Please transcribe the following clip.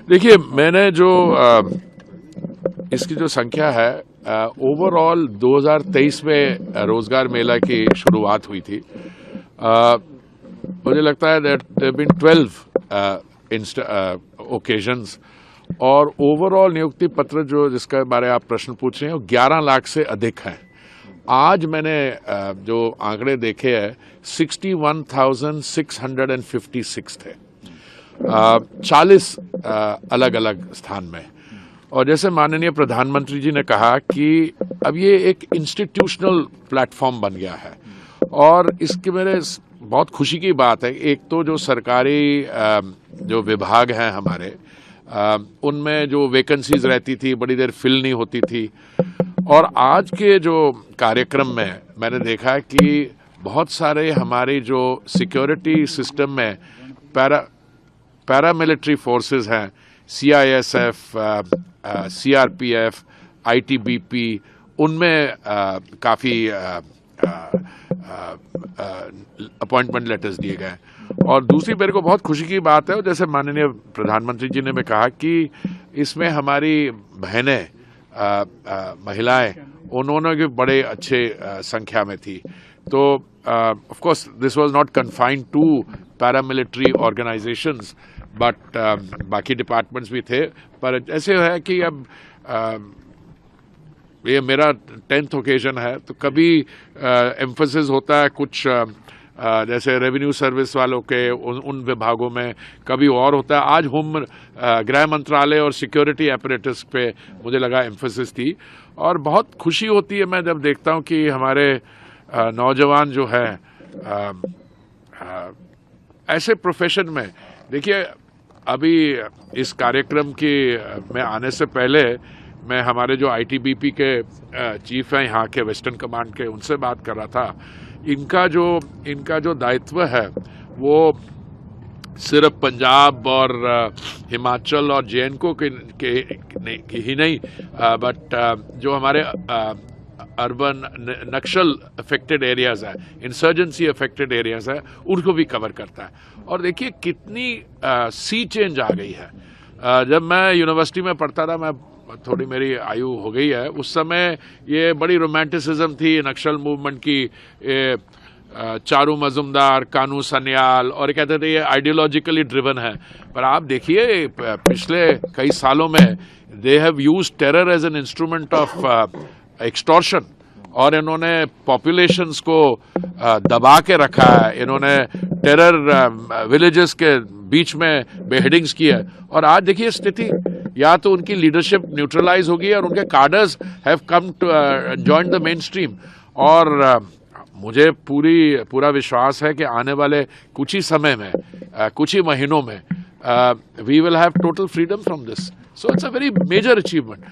देखिए, मैंने जो इसकी जो संख्या है, ओवरऑल 2023 में रोजगार मेला की शुरुआत हुई थी। मुझे लगता है दैट देयर बीन 12 ओकेजन्स और ओवरऑल नियुक्ति पत्र जो जिसके बारे आप प्रश्न पूछ रहे हैं वो 11 लाख से अधिक है। आज मैंने जो आंकड़े देखे हैं 61,656 थे, 40 अलग अलग स्थान में। और जैसे माननीय प्रधानमंत्री जी ने कहा कि अब ये एक इंस्टीट्यूशनल प्लेटफॉर्म बन गया है और इसके मेरे बहुत खुशी की बात है। एक तो जो सरकारी जो विभाग हैं हमारे, उनमें जो वैकेंसीज रहती थी बड़ी देर फिल नहीं होती थी, और आज के जो कार्यक्रम में मैंने देखा कि बहुत सारे हमारी जो सिक्योरिटी सिस्टम में पैरामिलिट्री फोर्सेस हैं, CISF, CRPF, ITBP, उनमें काफ़ी अपॉइंटमेंट लेटर्स दिए गए। और दूसरी मेरे को बहुत खुशी की बात है, जैसे माननीय प्रधानमंत्री जी ने भी कहा कि इसमें हमारी बहनें, महिलाएं, उन्होंने भी बड़े अच्छे संख्या में थी। तो of course this was not confined to paramilitary organisations but बाकी डिपार्टमेंट्स भी थे। पर ऐसे है कि अब ये मेरा 10th ओकेजन है, तो कभी एम्फसिस होता है कुछ जैसे रेवेन्यू सर्विस वालों के उन विभागों में, कभी और होता है। आज होम गृह मंत्रालय और सिक्योरिटी एपरेटस पे मुझे लगा एम्फसिस थी, और बहुत खुशी होती है मैं जब देखता हूँ कि हमारे नौजवान जो है ऐसे प्रोफेशन में। देखिए, अभी इस कार्यक्रम की में आने से पहले मैं हमारे जो ITBP के चीफ हैं यहाँ के वेस्टर्न कमांड के, उनसे बात कर रहा था। इनका जो दायित्व है वो सिर्फ पंजाब और हिमाचल और JNK के ही नहीं, बट जो हमारे अर्बन नक्सल अफेक्टेड एरियाज है, इंसर्जेंसी अफेक्टेड एरियाज है, उनको भी कवर करता है। और देखिए कितनी सी चेंज आ गई है। जब मैं यूनिवर्सिटी में पढ़ता था, मैं थोड़ी मेरी आयु हो गई है, उस समय ये बड़ी रोमांटिसिज्म थी नक्सल मूवमेंट की। चारू मजुमदार, कानू सन्याल, और कहते थे ये आइडियोलॉजिकली ड्रिवन है। पर आप देखिए पिछले कई सालों में they have used terror as an instrument of extortion, और इन्होंने पॉपुलेशंस को दबा के रखा है। इन्होंने टेरर विलेजेस के बीच में बेहेडिंग्स की है, और आज देखिए स्थिति, या तो उनकी लीडरशिप न्यूट्रलाइज हो गई और उनके cadres have come to join the mainstream. और मुझे पूरा विश्वास है कि आने वाले कुछ ही समय में, कुछ ही महीनों में we will have total freedom from this. So it's a very major achievement.